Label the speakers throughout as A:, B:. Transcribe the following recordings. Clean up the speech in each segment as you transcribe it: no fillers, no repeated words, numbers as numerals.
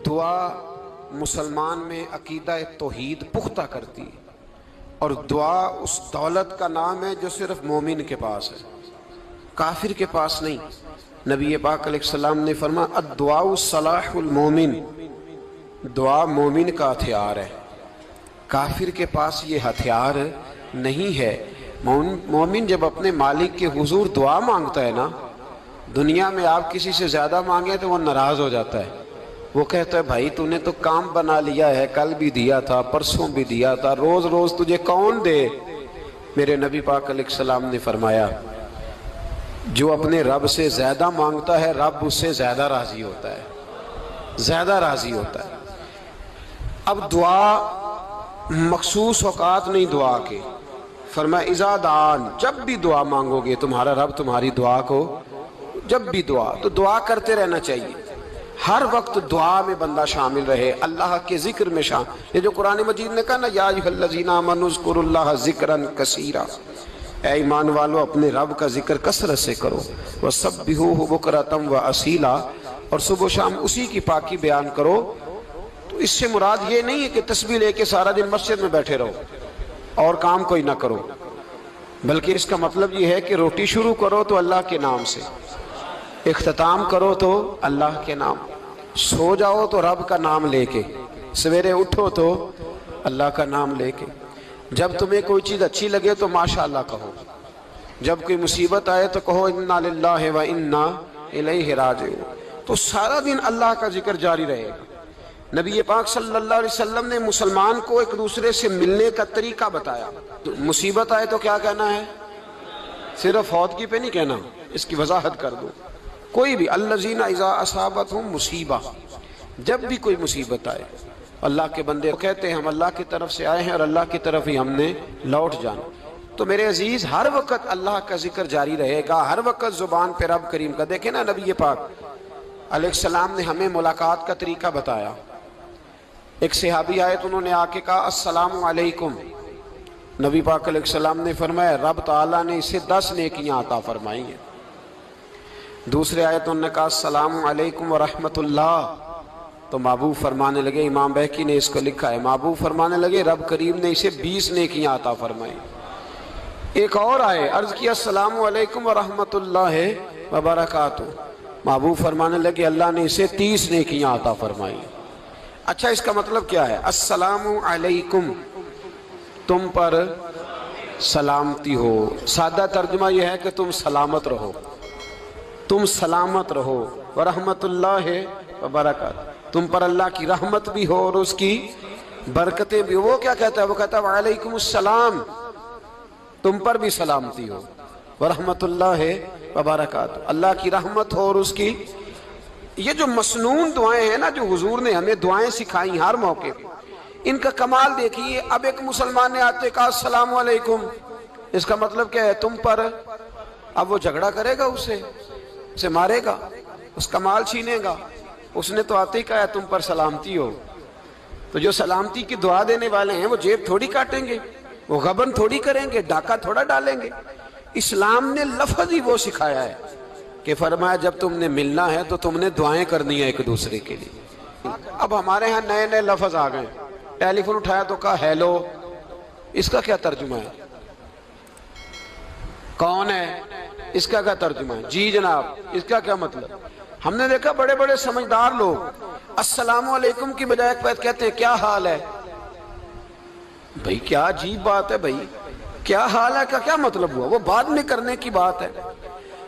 A: دعا مسلمان میں عقیدہ توحید پختہ کرتی ہے، اور دعا اس دولت کا نام ہے جو صرف مومن کے پاس ہے، کافر کے پاس نہیں۔ نبی پاک علیہ السلام نے فرمایا الدعاء صلاح المومن، دعا مومن کا ہتھیار ہے، کافر کے پاس یہ ہتھیار نہیں ہے۔ مومن جب اپنے مالک کے حضور دعا مانگتا ہے نا، دنیا میں آپ کسی سے زیادہ مانگیں تو وہ ناراض ہو جاتا ہے، وہ کہتا ہے بھائی تو نے تو کام بنا لیا ہے، کل بھی دیا تھا، پرسوں بھی دیا تھا، روز روز تجھے کون دے؟ میرے نبی پاک علیہ السلام نے فرمایا جو اپنے رب سے زیادہ مانگتا ہے رب اس سے زیادہ راضی ہوتا ہے، زیادہ راضی ہوتا ہے۔ اب دعا مخصوص اوقات نہیں دعا کے، فرمایا اذا دعان، جب بھی دعا مانگو گے تمہارا رب تمہاری دعا کو، جب بھی دعا تو دعا کرتے رہنا چاہیے، ہر وقت دعا میں بندہ شامل رہے، اللہ کے ذکر میں شامل۔ یہ جو قرآن مجید نے کہا نا یا ایھا الذین آمنوا اذکروا اللہ ذکرا کثیرا، اے ایمان والو اپنے رب کا ذکر کثرت سے کرو، وسبحوہ بکرۃ واصیلا، اور صبح و شام اسی کی پاکی بیان کرو۔ تو اس سے مراد یہ نہیں ہے کہ تسبیح لے کے سارا دن مسجد میں بیٹھے رہو اور کام کوئی نہ کرو، بلکہ اس کا مطلب یہ ہے کہ روٹی شروع کرو تو اللہ کے نام سے، اختتام کرو تو اللہ کے نام، سو جاؤ تو رب کا نام لے کے، سویرے اٹھو تو اللہ کا نام لے کے، جب تمہیں کوئی چیز اچھی لگے تو ماشاءاللہ کہو، جب کوئی مصیبت آئے تو کہو انا للہ و انا الیہ راجعون۔ تو سارا دن اللہ کا ذکر جاری رہے گا۔ نبی پاک صلی اللہ علیہ وسلم نے مسلمان کو ایک دوسرے سے ملنے کا طریقہ بتایا۔ مصیبت آئے تو کیا کہنا ہے؟ صرف فوت کی پہ نہیں کہنا، اس کی وضاحت کر دو۔ کوئی بھی الذین اذا اصابتہم مصیبہ، جب بھی کوئی مصیبت آئے، اللہ کے بندے کہتے ہیں ہم اللہ کی طرف سے آئے ہیں اور اللہ کی طرف ہی ہم نے لوٹ جانا۔ تو میرے عزیز ہر وقت اللہ کا ذکر جاری رہے گا، ہر وقت زبان پہ رب کریم کا۔ دیکھیں نا نبی پاک علیہ السلام نے ہمیں ملاقات کا طریقہ بتایا۔ ایک صحابی آئے تو انہوں نے آ کے کہا السلام علیکم، نبی پاک علیہ السلام نے فرمایا رب تعالیٰ نے اسے 10 نیکیاں عطا فرمائی ہیں۔ دوسرے آئے تو انہوں نے کہا السلام علیکم ورحمۃ اللہ، تو محبوب فرمانے لگے، امام بہقی نے اس کو لکھا ہے، محبوب فرمانے لگے رب کریم نے اسے 20 نیکیاں عطا فرمائی۔ ایک اور آئے، عرض کیا السلام علیکم ورحمۃ اللہ وبرکاتہ، محبوب فرمانے لگے اللہ نے اسے 30 نیکیاں عطا فرمائی۔ اچھا اس کا مطلب کیا ہے؟ السلام علیکم، تم پر سلامتی ہو، سادہ ترجمہ یہ ہے کہ تم سلامت رہو، تم سلامت رہو، ورحمۃ اللہ وبرکاتہ، تم پر اللہ کی رحمت بھی ہو اور اس کی برکتیں بھی ہو۔ وہ کیا کہتا ہے؟ وہ کہتا ہے وعلیکم السلام، تم پر بھی سلامتی ہو، ورحمۃ اللہ وبرکاتہ، اللہ کی رحمت ہو اور اس کی۔ یہ جو مسنون دعائیں ہیں نا جو حضور نے ہمیں دعائیں سکھائیں ہر موقع پہ، ان کا کمال دیکھیے۔ اب ایک مسلمان نے آتے کہا السلام علیکم، اس کا مطلب کیا ہے؟ تم پر۔ اب وہ جھگڑا کرے گا اسے مارے گا، اس کا مال چھینے گا؟ اس نے تو آتے ہی کہا تم پر سلامتی ہو۔ تو جو سلامتی کی دعا دینے والے ہیں وہ جیب تھوڑی کاٹیں گے، وہ غبن تھوڑی کریں گے، ڈاکہ تھوڑا ڈالیں گے۔ اسلام نے لفظ ہی وہ سکھایا ہے کہ فرمایا جب تم نے ملنا ہے تو تم نے دعائیں کرنی ہے ایک دوسرے کے لیے۔ اب ہمارے ہاں نئے نئے لفظ آ گئے، ٹیلی فون اٹھایا تو کہا ہیلو، اس کا کیا ترجمہ ہے؟ کون ہے؟ اس کا کیا ترجمہ ہے؟ جی جناب، اس کا کیا مطلب؟ ہم نے دیکھا بڑے بڑے سمجھدار لوگ السلام علیکم کی بجائے کہتے ہیں کیا حال ہے؟ بھئی کیا عجیب بات ہے، بھئی کیا حال ہے کا کیا مطلب ہوا؟ وہ بعد میں کرنے کی بات ہے۔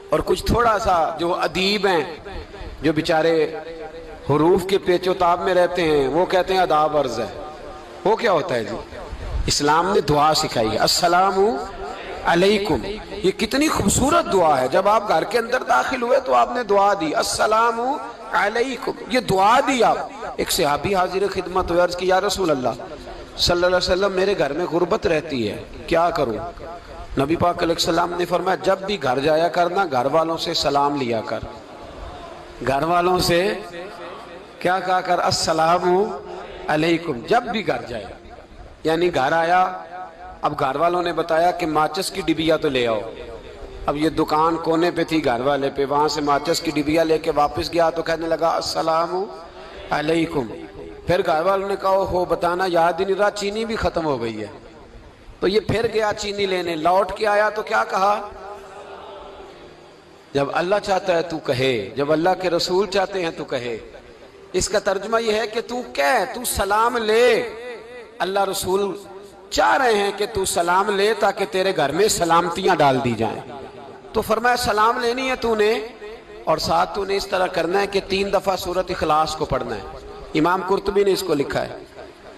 A: اور کچھ تھوڑا سا جو ادیب ہیں، جو بیچارے حروف کے پیچ و تاب میں رہتے ہیں، وہ کہتے ہیں آداب عرض ہے۔ وہ کیا ہوتا ہے جی؟ اسلام نے دعا سکھائی ہے السلام علیکم، یہ کتنی خوبصورت دعا ہے۔ جب آپ گھر کے اندر داخل ہوئے تو آپ نے دعا دی السلام علیکم، یہ دعا دی آپ۔ ایک صحابی حاضر خدمت ہوئے، عرض کی یا رسول اللہ صلی اللہ علیہ وسلم میرے گھر میں غربت رہتی ہے، کیا کروں؟ نبی پاک علیہ السلام نے فرمایا جب بھی گھر جایا کرنا گھر والوں سے سلام لیا کر، گھر والوں سے کیا کہا کر؟ السلام علیکم، جب بھی گھر جائے۔ یعنی گھر آیا، اب گھر والوں نے بتایا کہ ماچس کی ڈبیا تو لے آؤ۔ اب یہ دکان کونے پہ تھی گھر والے پہ، وہاں سے ماچس کی ڈبیا لے کے واپس گیا تو کہنے لگا السلام علیکم. پھر گھر والوں نے کہا ہو بتانا یاد ہی نہیں رہا، چینی بھی ختم ہو گئی ہے. تو یہ پھر گیا چینی لینے، لوٹ کے آیا تو کیا کہا؟ جب اللہ چاہتا ہے تو کہے، جب اللہ کے رسول چاہتے ہیں تو کہے. اس کا ترجمہ یہ ہے کہ تو کہہ، تو سلام لے. اللہ رسول چاہ رہے ہیں کہ تو سلام لے تاکہ تیرے گھر میں سلامتیاں ڈال دی جائیں. تو فرمایا سلام لینی ہے تو نے، اور ساتھ تو نے اس طرح کرنا ہے کہ 3 دفعہ سورۃ اخلاص کو پڑھنا ہے. امام قرطبی نے اس کو لکھا ہے.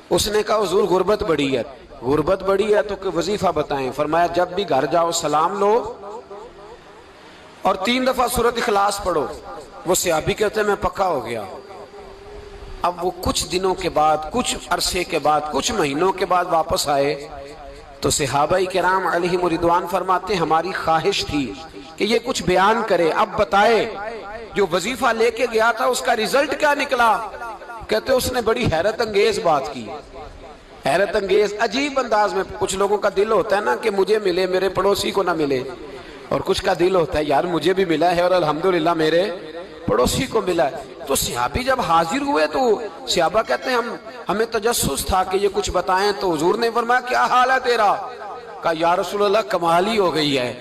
A: اس نے کہا حضور غربت بڑی ہے. غربت بڑی ہے تو کہ وظیفہ بتائیں. فرمایا جب بھی گھر جاؤ سلام لو اور 3 دفعہ سورۃ اخلاص پڑھو. وہ صحابی کہتے ہیں میں پکا ہو گیا. اب وہ کچھ دنوں کے بعد، کچھ عرصے کے بعد، کچھ مہینوں کے بعد واپس آئے تو صحابہ کرام علیہم رضوان فرماتے ہیں ہماری خواہش تھی کہ یہ کچھ بیان کرے، اب بتائے جو وظیفہ لے کے گیا تھا اس کا ریزلٹ کیا نکلا. کہتے اس نے بڑی حیرت انگیز بات کی، حیرت انگیز عجیب انداز میں. کچھ لوگوں کا دل ہوتا ہے نا کہ مجھے ملے میرے پڑوسی کو نہ ملے، اور کچھ کا دل ہوتا ہے یار مجھے بھی ملا ہے اور الحمدللہ میرے پڑوسی کو ملا ہے. تو صحابی جب حاضر ہوئے تو صحابہ کہتے ہیں ہمیں تجسس تھا کہ یہ کچھ بتائیں. تو حضور نے فرمایا کیا حال ہے تیرا؟ کہا یا رسول اللہ کمال ہی ہو گئی ہے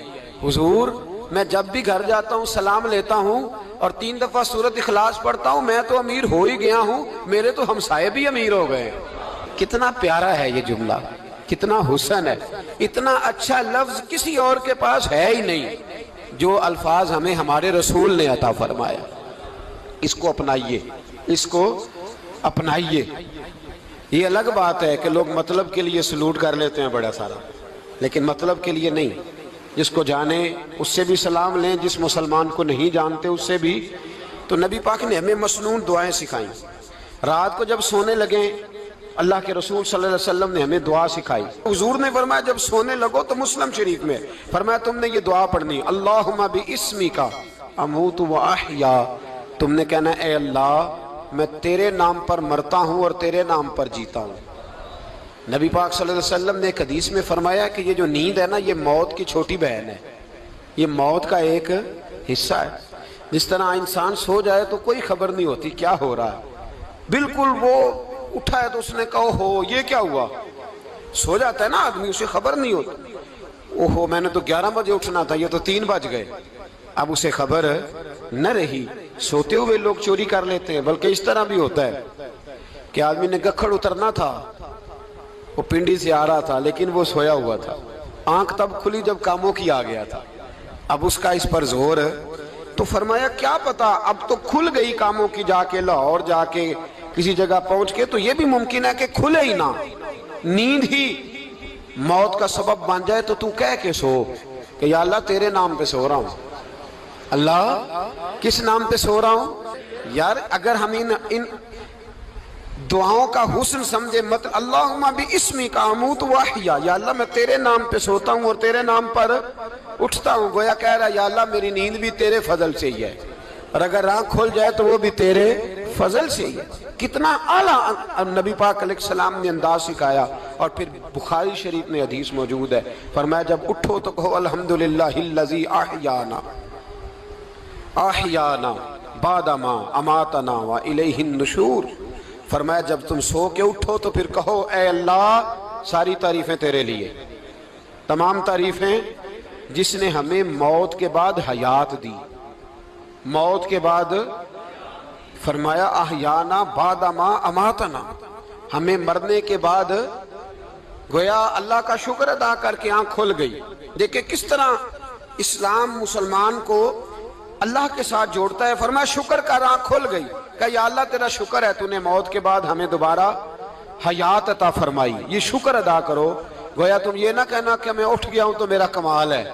A: حضور، میں جب بھی گھر جاتا ہوں سلام لیتا ہوں اور 3 دفعہ سورۃ اخلاص پڑھتا ہوں. میں تو امیر ہو ہی گیا ہوں، میرے تو ہمسائے بھی امیر ہو گئے. کتنا پیارا ہے یہ جملہ، کتنا حسن ہے. اتنا اچھا لفظ کسی اور کے پاس ہے ہی نہیں جو الفاظ ہمیں ہمارے رسول نے عطا فرمایا. اس کو اپنائیے، اس کو اپنائیے. یہ الگ بات ہے کہ لوگ مطلب کے لیے سلوٹ کر لیتے ہیں بڑا سارا، لیکن مطلب کے لیے نہیں. جس کو جانے اس سے بھی سلام لیں، جس مسلمان کو نہیں جانتے اس سے بھی. تو نبی پاک نے ہمیں مسنون دعائیں سکھائیں. رات کو جب سونے لگیں اللہ کے رسول صلی اللہ علیہ وسلم نے ہمیں دعا سکھائی. حضور نے فرمایا جب سونے لگو تو مسلم شریف میں فرمایا تم نے یہ دعا پڑھنی، اللہم باسمک اموت و احیا. تم نے کہنا اے اللہ میں تیرے نام پر مرتا ہوں اور تیرے نام پر جیتا ہوں. نبی پاک صلی اللہ علیہ وسلم نے ایک حدیث میں فرمایا کہ یہ جو نیند ہے نا یہ موت کی چھوٹی بہن ہے، یہ موت کا ایک حصہ ہے. جس طرح انسان سو جائے تو کوئی خبر نہیں ہوتی کیا ہو رہا ہے، بالکل وہ اٹھا ہے تو اس نے کہا ہو یہ کیا ہوا. سو جاتا ہے نا آدمی، اسے خبر نہیں ہوتی. اوہو میں نے تو 11 بجے اٹھنا تھا، یہ تو 3 بج گئے. اب اسے خبر نہ رہی. سوتے ہوئے لوگ چوری کر لیتے ہیں. بلکہ اس طرح بھی ہوتا ہے کہ آدمی نے گکھڑ اترنا تھا، وہ پنڈی سے آ رہا تھا لیکن وہ سویا ہوا تھا. آنکھ تب کھلی جب کاموں کی آ گیا تھا. اب اس کا اس پر زور، تو فرمایا کیا پتا اب تو کھل گئی کاموں کی، جا کے لاہور جا کے کسی جگہ پہنچ کے. تو یہ بھی ممکن ہے کہ کھلے ہی نہ، نیند ہی موت کا سبب بن جائے. تو کہہ کے سو کہ یا اللہ تیرے نام پہ سو رہا ہوں. اللہ کس نام پہ سو رہا ہوں؟ یار اگر ہم ان دعاؤں کا حسن سمجھے مت، اللہم باسمک اموت و احیا، یا اللہ میں تیرے نام پہ سوتا ہوں اور تیرے نام پر اٹھتا ہوں. گویا کہہ رہا یا اللہ میری نیند بھی تیرے فضل سے ہی ہے، اور اگر آنکھ کھل جائے تو وہ بھی تیرے فضل سے ہی ہے. کتنا اعلیٰ نبی پاک علیہ السلام نے انداز سکھایا. اور پھر بخاری شریف میں حدیث موجود ہے، فرمایا جب اٹھو تو کہو الحمدللہ الذی احیانا احیانا بعد ما اماتنا والیہ النشور. فرمایا جب تم سو کے اٹھو تو پھر کہو اے اللہ ساری تعریفیں تیرے لیے، تمام تعریفیں جس نے ہمیں موت کے بعد حیات دی. موت کے بعد فرمایا احیانا بعد ما اماتنا، ہمیں مرنے کے بعد گویا اللہ کا شکر ادا کر کے آنکھ کھل گئی. دیکھیں کس طرح اسلام مسلمان کو اللہ کے ساتھ جوڑتا ہے. فرمایا شکر کر، آنکھ کھل گئی. کہ یا اللہ تیرا شکر ہے تو نے موت کے بعد ہمیں دوبارہ حیات عطا فرمائی، یہ شکر ادا کرو. گویا تم یہ نہ کہنا کہ میں اٹھ گیا ہوں تو میرا کمال ہے،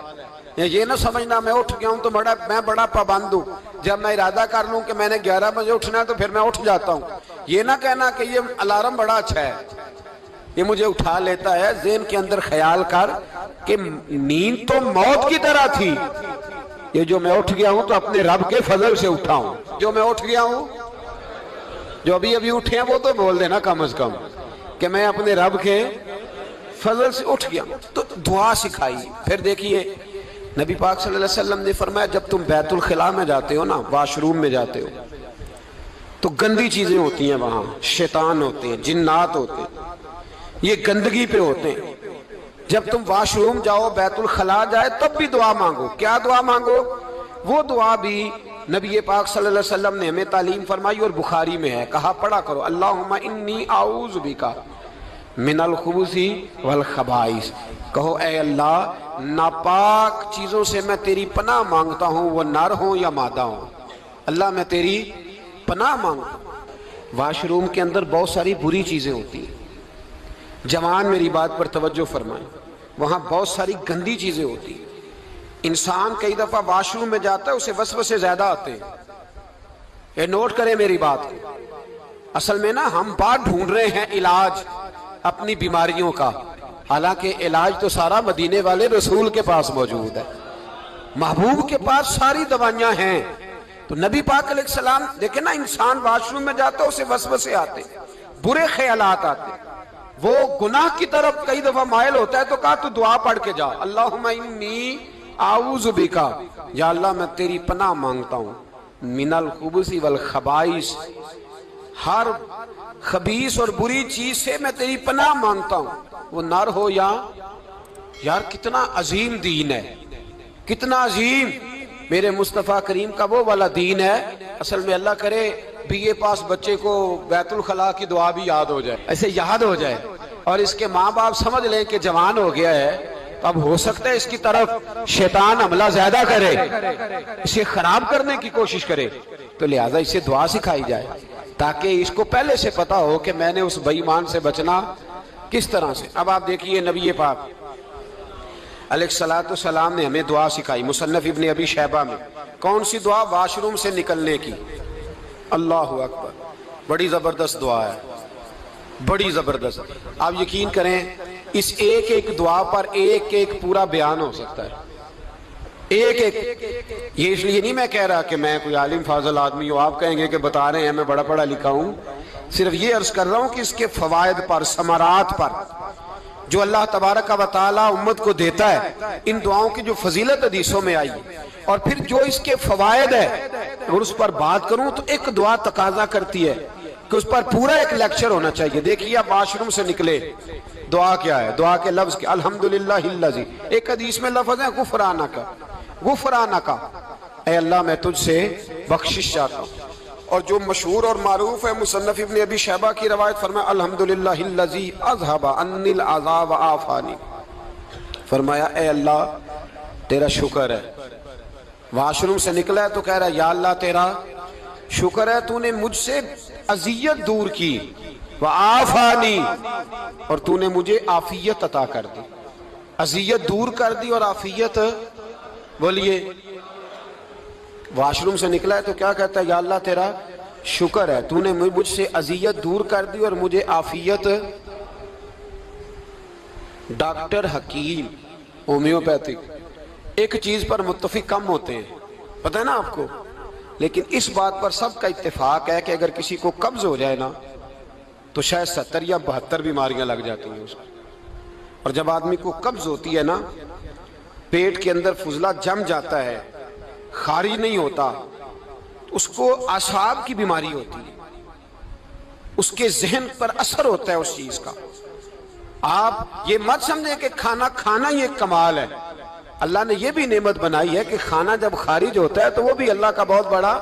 A: یہ نہ سمجھنا میں اٹھ گیا ہوں تو میں بڑا پابند ہوں، جب میں ارادہ کر لوں کہ میں نے 11 بجے اٹھنا ہے تو پھر میں اٹھ جاتا ہوں. یہ نہ کہنا کہ یہ الارم بڑا اچھا ہے، یہ مجھے اٹھا لیتا ہے. ذہن کے اندر خیال کر کہ نیند تو موت کی طرح تھی، یہ جو میں اٹھ گیا ہوں تو اپنے رب کے فضل سے اٹھا ہوں. جو میں اٹھ گیا ہوں، جو ابھی اٹھے ہیں وہ تو بول دینا کم از کم کہ میں اپنے رب کے فضل سے اٹھ گیا. تو دعا سکھائی. پھر دیکھیے نبی پاک صلی اللہ علیہ وسلم نے فرمایا جب تم بیت الخلاء میں جاتے ہو نا، واش روم میں جاتے ہو، تو گندی چیزیں ہوتی ہیں وہاں، شیطان ہوتے ہیں، جنات ہوتے ہیں، یہ گندگی پہ ہوتے ہیں۔ جب تم واش روم جاؤ، بیت الخلا جائے، تب بھی دعا مانگو۔ کیا دعا مانگو؟ وہ دعا بھی نبی پاک صلی اللہ علیہ وسلم نے ہمیں تعلیم فرمائی اور بخاری میں ہے، کہا پڑھا کرو اللہم انی اعوذ بک من الخبث والخبائث۔ کہو اے اللہ، ناپاک چیزوں سے میں تیری پناہ مانگتا ہوں، وہ نر ہوں یا مادہ ہوں۔ اللہ میں تیری پناہ مانگتا ہوں۔ واش روم کے اندر بہت ساری بری چیزیں ہوتی ہیں، جوان میری بات پر توجہ فرمائیں، وہاں بہت ساری گندی چیزیں ہوتی ہیں۔ انسان کئی دفعہ واش روم میں جاتا ہے، اسے وسوسے زیادہ آتے ہیں، یہ نوٹ کریں میری بات کو۔ اصل میں نا ہم بات ڈھونڈ رہے ہیں علاج اپنی بیماریوں کا، حالانکہ علاج تو سارا مدینے والے رسول کے پاس موجود ہے، محبوب کے پاس ساری دوائیاں ہیں۔ تو نبی پاک علیہ السلام دیکھیں نا، انسان واش روم میں جاتا ہے، اسے وسوسے آتے، برے خیالات آتے، وہ گناہ کی طرف کئی دفعہ مائل ہوتا ہے، تو کہا تو دعا پڑھ کے جا، اللہم انی اعوذ بکا، یا اللہ میں تیری پناہ مانگتا ہوں، من الخبث والخبائث، ہر خبیث اور بری چیز سے میں تیری پناہ مانگتا ہوں، وہ نر ہو یا یار کتنا عظیم دین ہے، کتنا عظیم میرے مصطفیٰ کریم کا وہ والا دین ہے۔ اصل میں اللہ کرے بی اے پاس بچے کو بیت الخلا کی دعا بھی یاد ہو جائے، ایسے یاد ہو جائے، اور اس کے ماں باپ سمجھ لیں کہ جوان ہو گیا ہے، تو اب ہو سکتا ہے اس کی طرف شیطان حملہ زیادہ کرے، اسے خراب کرنے کی کوشش کرے، تو لہٰذا اسے دعا سکھائی جائے تاکہ اس کو پہلے سے پتا ہو کہ میں نے اس بے ایمان سے بچنا کس طرح سے۔ اب آپ دیکھیے نبی پاک علیہ السلام نے ہمیں دعا سکھائی، مصنف ابن ابی شیبہ میں۔ کون سی دعا؟ واش روم سے نکلنے کی۔ اللہ اکبر، بڑی زبردست دعا ہے، بڑی زبردست۔ آپ یقین کریں اس ایک ایک دعا پر ایک ایک پورا بیان ہو سکتا ہے، ایک ایک۔ یہ اس لیے نہیں میں کہہ رہا کہ میں کوئی عالم فاضل آدمی ہوں، آپ کہیں گے کہ بتا رہے ہیں میں بڑا پڑھا لکھا ہوں، صرف یہ عرض کر رہا ہوں کہ اس کے فوائد پر، ثمرات پر جو اللہ تبارک و تعالی امت کو دیتا ہے، ان دعاؤں کی جو فضیلت حدیثوں میں آئی، اور پھر جو اس کے فوائد ہے، اور اس پر بات کروں تو ایک دعا تقاضا کرتی ہے کہ اس پر پورا ایک لیکچر ہونا چاہیے۔ دیکھیے آپ واش روم سے نکلے، دعا کیا ہے؟ دعا کے لفظ کیا؟ الحمدللہ الذی، ایک حدیث میں لفظ ہے غفرانک، غفرانک، اے اللہ میں تجھ سے بخشش چاہتا ہوں۔ اور جو مشہور اور معروف ہے مصنف ابن ابی شیبہ کی روایت، فرمایا الحمدللہ الذی اذھب عنی العذاب وعافانی، فرمایا اے اللہ تیرا شکر ہے۔ واش روم سے نکلا ہے تو کہہ رہا ہے یا اللہ تیرا شکر ہے، تو نے مجھ سے اذیت دور کی، وعافانی، اور تو نے مجھے عافیت عطا کر دی، اذیت دور کر دی اور عافیت۔ بولیے، واش روم سے نکلا ہے تو کیا کہتا ہے؟ یا اللہ تیرا شکر ہے، تو نے مجھ سے اذیت دور کر دی اور مجھے عافیت۔ ڈاکٹر حکیم ہومیوپیتھک ایک چیز پر متفق کم ہوتے ہیں، پتہ ہے نا آپ کو، لیکن اس بات پر سب کا اتفاق ہے کہ اگر کسی کو قبض ہو جائے نا تو شاید 70 یا 72 بیماریاں لگ جاتی ہیں اس کو۔ اور جب آدمی کو قبض ہوتی ہے نا، پیٹ کے اندر فضلہ جم جاتا ہے، خارج نہیں ہوتا، اس کو اعصاب کی بیماری ہوتی ہے، اس کے ذہن پر اثر ہوتا ہے اس چیز کا۔ آپ یہ مت سمجھیں کہ کھانا کھانا ہی ایک کمال ہے، اللہ نے یہ بھی نعمت بنائی ہے کہ کھانا جب خارج ہوتا ہے تو وہ بھی اللہ کا بہت بڑا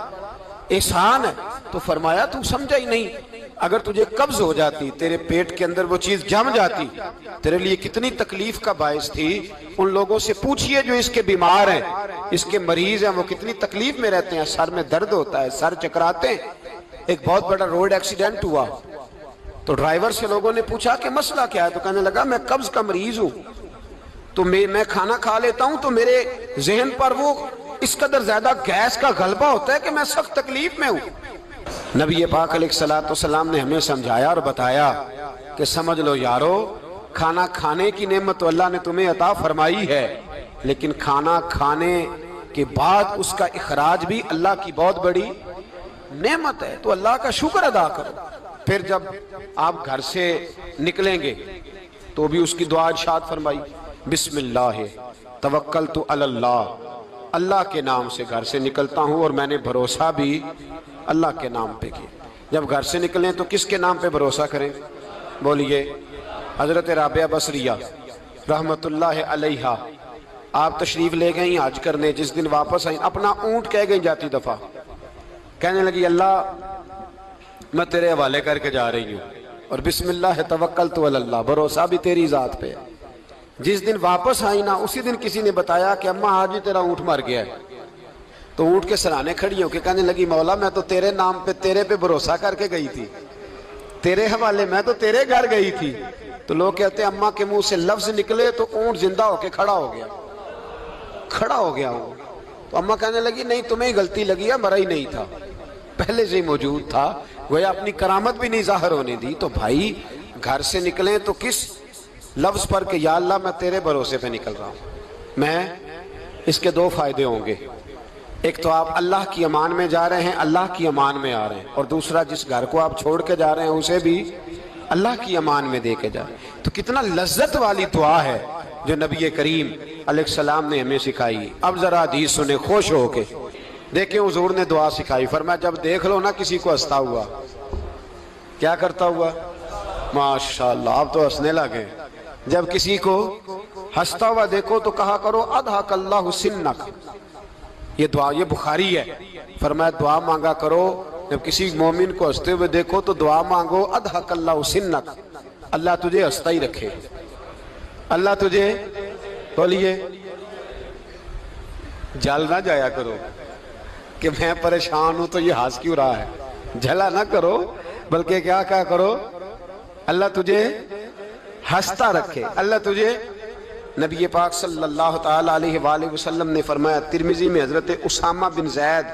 A: احسان ہے۔ تو فرمایا تو سمجھا ہی نہیں، اگر تجھے قبض ہو جاتی، تیرے پیٹ کے اندر وہ چیز جم جاتی، تیرے لیے کتنی تکلیف کا باعث تھی۔ ان لوگوں سے پوچھئے جو اس کے بیمار ہیں، اس کے مریض ہیں، وہ کتنی تکلیف میں رہتے ہیں، سر میں درد ہوتا ہے، سر چکراتے ہیں۔ ایک بہت بڑا روڈ ایکسیڈنٹ ہوا تو ڈرائیور سے لوگوں نے پوچھا کہ مسئلہ کیا ہے، تو کہنے لگا میں قبض کا مریض ہوں، تو میں کھانا کھا لیتا ہوں تو میرے ذہن پر وہ اس قدر زیادہ گیس کا غلبہ ہوتا ہے کہ میں سخت تکلیف میں ہوں۔ نبی پاک علیہ السلام نے ہمیں سمجھایا اور بتایا کہ سمجھ لو یارو، کھانا کھانے کی نعمت تو اللہ نے تمہیں عطا فرمائی ہے، لیکن کھانا کھانے کے بعد اس کا اخراج بھی اللہ کی بہت بڑی نعمت ہے، تو اللہ کا شکر ادا کرو۔ پھر جب آپ گھر سے نکلیں گے تو بھی اس کی دعا ارشاد فرمائی، بسم اللہ توکلت علی اللہ، اللہ کے نام سے گھر سے نکلتا ہوں اور میں نے بھروسہ بھی اللہ کے نام پہ کیا۔ جب گھر سے نکلیں تو کس کے نام پہ بھروسہ کریں؟ بولیے حضرت رابعہ بصریہ رحمت اللہ علیہا، آپ تشریف لے گئیں حج کرنے، جس دن واپس آئیں اپنا اونٹ کہہ گئیں جاتی دفعہ، کہنے لگی اللہ میں تیرے حوالے کر کے جا رہی ہوں اور بسم اللہ توکلت علی اللہ، بھروسہ بھی تیری ذات پہ ہے۔ جس دن واپس آئی نا اسی دن کسی نے بتایا کہ اماں آج ہی تیرا اونٹ مر گیا ہے، تو اونٹ کے سرانے کھڑی ہو کے کہنے لگی مولا میں تو تیرے نام پہ تیرے پہ بھروسہ کر کے گئی تھی، تیرے حوالے میں تو تیرے گھر گئی تھی۔ تو لوگ کہتے ہیں اماں کے منہ سے لفظ نکلے تو اونٹ زندہ ہو کے کھڑا ہو گیا ہوں۔ تو اماں کہنے لگی نہیں تمہیں ہی غلطی لگی ہے، مرا ہی نہیں تھا، پہلے سے ہی موجود تھا، گویا اپنی کرامت بھی نہیں ظاہر ہونے دی۔ تو بھائی گھر سے نکلیں تو کس لفظ پر کہ یا اللہ میں تیرے بھروسے پہ نکل رہا ہوں، میں اس کے دو فائدے ہوں گے، ایک تو آپ اللہ کی امان میں جا رہے ہیں، اللہ کی امان میں آ رہے ہیں، اور دوسرا جس گھر کو آپ چھوڑ کے جا رہے ہیں اسے بھی اللہ کی امان میں دے کے جا رہے ہیں۔ تو کتنا لذت والی دعا ہے جو نبی کریم علیہ السلام نے ہمیں سکھائی۔ اب ذرا حدیث سنیں خوش ہو کے، دیکھیں حضور نے دعا سکھائی، فرمایا جب دیکھ لو نا کسی کو ہنستا ہوا، کیا کرتا ہوا؟ ماشاءاللہ آپ تو ہنسنے لگے۔ جب کسی کو ہنستا ہوا دیکھو تو کہا کرو اضحک اللہ سنک، یہ دعا یہ بخاری ہے، فرمایا دعا مانگا کرو جب کسی مومن کو ہنستے ہوئے دیکھو تو دعا مانگو اضحک اللہ سنک، اللہ تجھے ہنستا ہی رکھے، اللہ تجھے، بولیے جل نہ جایا کرو کہ میں پریشان ہوں تو یہ ہنس کیوں رہا ہے، جھلا نہ کرو، بلکہ کیا کرو اللہ تجھے ہنستا رکھے، اللہ تجھے۔ نبی پاک صلی اللہ تعالی علیہ وآلہ وسلم نے فرمایا، ترمذی میں حضرت اسامہ بن زید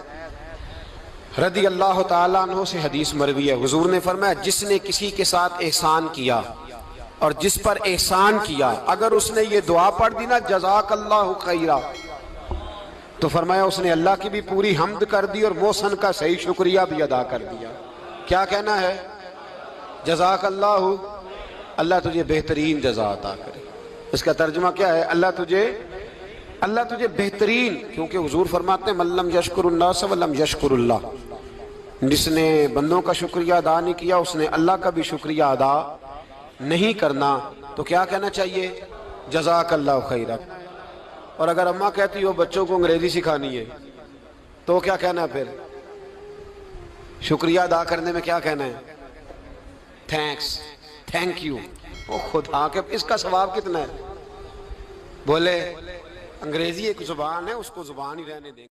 A: رضی اللہ تعالیٰ عنہ سے حدیث مروی ہے، حضور نے فرمایا جس نے کسی کے ساتھ احسان کیا اور جس پر احسان کیا، اگر اس نے یہ دعا پڑھ دی نا جزاک اللہ خیرہ، تو فرمایا اس نے اللہ کی بھی پوری حمد کر دی اور محسن کا صحیح شکریہ بھی ادا کر دیا۔ کیا کہنا ہے؟ جزاک اللہ، اللہ تجھے بہترین جزا عطا کرے۔ اس کا ترجمہ کیا ہے؟ اللہ تجھے بہترین، کیونکہ حضور فرماتے ہیں من لم یشکر الناس ولم یشکر اللہ، جس نے بندوں کا شکریہ ادا نہیں کیا اس نے اللہ کا بھی شکریہ ادا نہیں کرنا۔ تو کیا کہنا چاہیے؟ جزاک اللہ خیرہ۔ اور اگر اماں کہتی ہو بچوں کو انگریزی سکھانی ہے تو کیا کہنا ہے پھر؟ شکریہ ادا کرنے میں کیا کہنا ہے؟ Thanks, thank you. وہ خدا کے اس کا ثواب کتنا ہے؟ بولے انگریزی ایک زبان ہے، اس کو زبان ہی رہنے دیں۔